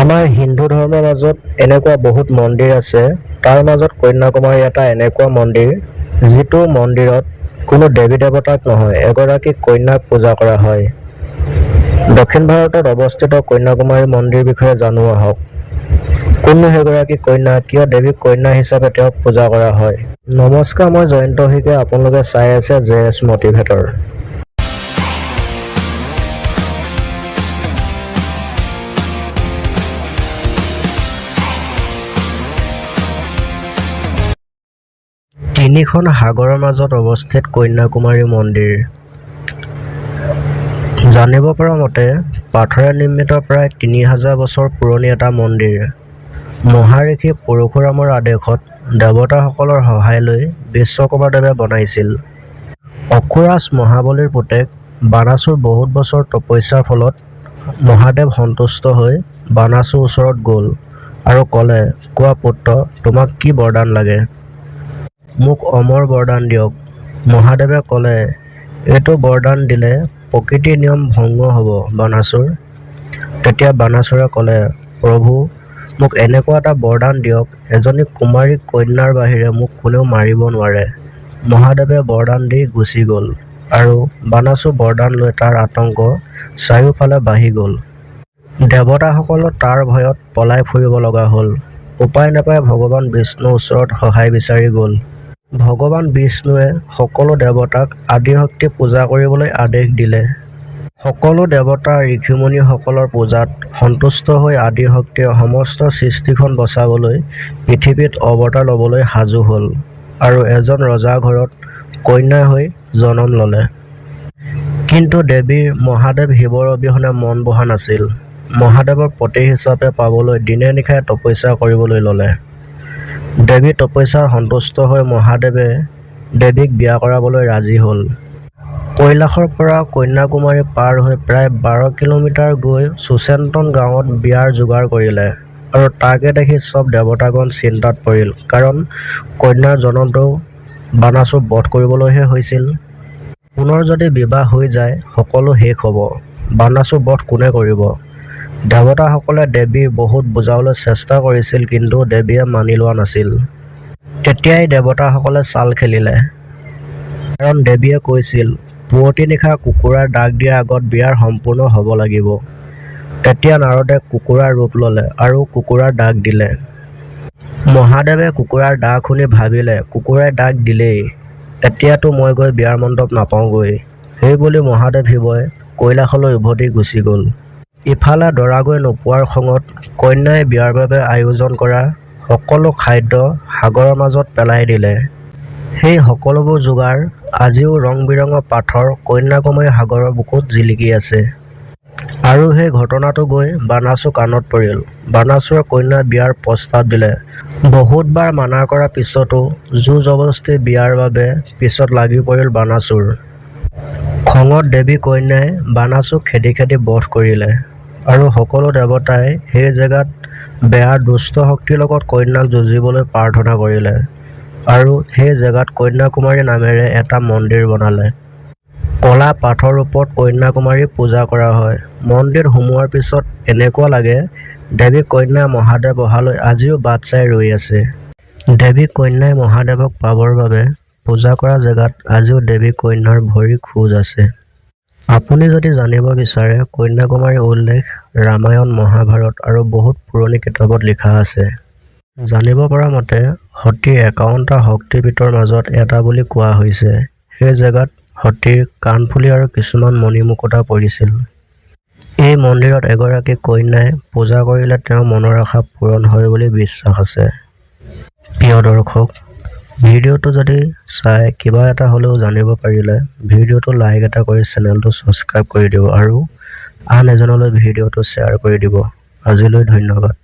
আমাৰ হিন্দু ধৰ্মৰ মাজত এনেকুৱা বহুত মন্দিৰ আছে। তাৰ মাজত কন্যাকুমাৰী এটা এনেকুৱা মন্দিৰ যিটো মন্দিৰত কোনো দেৱী দেৱতাক নহয়, এগৰাকী কন্যাক পূজা কৰা হয়। দক্ষিণ ভাৰতত অৱস্থিত কন্যাকুমাৰী মন্দিৰ বিষয়ে জানো আহক। কোননো সেইগৰাকী কন্যা, কিয় দেৱীক কন্যা হিচাপে তেওঁক পূজা কৰা হয়। নমস্কাৰ, মই জয়ন্ত শইকীয়া, আপোনালোকে চাই আছে JS মটিভেটৰ। তিনিখন সাগৰৰ মাজত অৱস্থিত কন্যাকুমাৰী মন্দিৰ। জানিব পৰা মতে পাথৰে নিৰ্মিত প্ৰায় 3000 বছৰ পুৰণি এটা মন্দিৰ। মহাঋষি পৰশুৰামৰ আদেশত দেৱতাসকলৰ সহায় লৈ বিশ্বকৰ্মাদেৱে বনাইছিল। অসুৰাজ মহাবলীৰ পুতেক বানাসুৰ বহুত বছৰ তপস্যাৰ ফলত মহাদেৱ সন্তুষ্ট হৈ বানাসুৰ ওচৰত গ'ল আৰু ক'লে, কোৱা পুত্ৰ, তোমাক কি বৰদান লাগে? মোক অমৰ বৰদান দিয়ক। মহাদেৱে ক'লে, এইটো বৰদান দিলে প্ৰকৃতিৰ নিয়ম ভংগ হ'ব বানাসুৰ। তেতিয়া বানাসুৰে ক'লে, প্ৰভু, মোক এনেকুৱা এটা বৰদান দিয়ক, এজনী কুমাৰী কন্যাৰ বাহিৰে মোক কোনেও মাৰিব নোৱাৰে। মহাদেৱে বৰদান দি গুচি গ'ল আৰু বানাসুৰ বৰদান লৈ তাৰ আতংক চাৰিওফালে বাঢ়ি গ'ল। দেৱতাসকলো তাৰ ভয়ত পলাই ফুৰিব লগা হ'ল। উপায় নাপাই ভগৱান বিষ্ণুৰ ওচৰত সহায় বিচাৰি গ'ল। ভগৱান বিষ্ণুৱে সকলো দেৱতাক আদিশক্তি পূজা কৰিবলৈ আদেশ দিলে। সকলো দেৱতা ঋষিমুনিসকলৰ পূজাত সন্তুষ্ট হৈ আদিশক্তিয়ে সমস্ত সৃষ্টিখন বচাবলৈ পৃথিৱীত অৱতাৰ ল'বলৈ সাজু হ'ল আৰু এজন ৰজাৰ ঘৰত কন্যা হৈ জনম ল'লে। কিন্তু দেৱীৰ মহাদেৱ শিৱৰ অবিহনে মন বহা নাছিল। মহাদেৱৰ পতি হিচাপে পাবলৈ দিনে নিশাই তপস্যা কৰিবলৈ ল'লে। দেৱী তপস্যাৰ সন্তুষ্ট হৈ মহাদেৱে দেৱীক বিয়া কৰাবলৈ ৰাজি হ'ল। কৈলাশৰ পৰা কন্যাকুমাৰী পাৰ হৈ প্ৰায় 12 কিলোমিটাৰ গৈ সুচেতন গাঁৱত বিয়াৰ যোগাৰ কৰিলে আৰু তাকে দেখি চব দেৱতাগণ চিন্তাত পৰিল, কাৰণ কন্যাৰ জনমটো বানাসুৰ বধ কৰিবলৈহে হৈছিল। পুনৰ যদি বিবাহ হৈ যায় সকলো শেষ হ'ব। বানাসুৰ বধ কোনে কৰিব? দেৱতাসকলে দেৱীৰ বহুত বুজাবলৈ চেষ্টা কৰিছিল, কিন্তু দেৱীয়ে মানি লোৱা নাছিল। তেতিয়াই দেৱতাসকলে চাল খেলিলে, কাৰণ দেৱীয়ে কৈছিল, পুৱতি নিশা কুকুৰাৰ ডাক দিয়াৰ আগত বিয়াৰ সম্পূৰ্ণ হ'ব লাগিব। তেতিয়া নাৰদে কুকুৰাৰ ৰূপ ল'লে আৰু কুকুৰাৰ ডাক দিলে। মহাদেৱে কুকুৰাৰ ডাক শুনি ভাবিলে, কুকুৰাই ডাক দিলেই, এতিয়াতো মই গৈ বিয়াৰ মণ্ডপ নাপাওঁগৈ। সেই বুলি মহাদেৱ শিৱই কৈলাশলৈ উভতি গুচি গ'ল। ইফালে দৰা গৈ নোপোৱাৰ খঙত কন্যাই বিয়াৰ বাবে আয়োজন কৰা সকলো খাদ্য সাগৰৰ মাজত পেলাই দিলে। সেই সকলোবোৰ যোগাৰ আজিও ৰং বিৰঙৰ পাথৰ কন্যাকুমাৰী সাগৰৰ বুকুত জিলিকি আছে। আৰু সেই ঘটনাটো গৈ বানাসুৰ কাণত পৰিল। বানাসুৰে কন্যাৰ বিয়াৰ প্ৰস্তাৱ দিলে। বহুতবাৰ মানা কৰাৰ পিছতো জোৰ-জবৰদস্তি বিয়াৰ বাবে পিছত লাগি পৰিল বানাসুৰ। খঙত দেৱী কন্যাই বানাসুৰক খেদি খেদি বধ কৰিলে আৰু সকলো দেৱতাই সেই জেগাত বেয়া দুষ্ট শক্তিৰ লগত কন্যাক যুঁজিবলৈ প্ৰাৰ্থনা কৰিলে আৰু সেই জেগাত কন্যাকুমাৰী নামেৰে এটা মন্দিৰ বনালে। ক'লা পাথৰ ওপৰত কন্যাকুমাৰী পূজা কৰা হয়। মন্দিৰত সোমোৱাৰ পিছত এনেকুৱা লাগে দেৱী কন্যাই মহাদেৱ অহালৈ আজিও বাট চাই ৰৈ আছে। দেৱী কন্যাই মহাদেৱক পাবৰ বাবে পূজা কৰা জেগাত আজিও দেৱী কন্যাৰ ভৰিৰ খোজ আছে। আপুনি যদি জানিব বিচাৰে, কন্যাকুমাৰীৰ উল্লেখ ৰামায়ণ, মহাভাৰত আৰু বহুত পুৰণি কিতাপত লিখা আছে। জানিব পৰা মতে সতীৰ 51টা শক্তিপীঠৰ মাজত এটা বুলি কোৱা হৈছে। সেই জেগাত সতীৰ কাণফুলি আৰু কিছুমান মণি-মুকুতা পৰিছিল। এই মন্দিৰত এগৰাকী কন্যাই পূজা কৰিলে তেওঁৰ মনৰ আশা পূৰণ হয় বুলি বিশ্বাস আছে। প্ৰিয় দৰ্শক, ভিডিঅ'টো যদি চাই কিবা এটা হ'লেও জানিব পাৰিলে ভিডিঅ'টো লাইক এটা কৰি চেনেলটো ছাবস্ক্ৰাইব কৰি দিব আৰু আন এজনলৈ ভিডিঅ'টো শ্বেয়াৰ কৰি দিব। আজিলৈ ধন্যবাদ।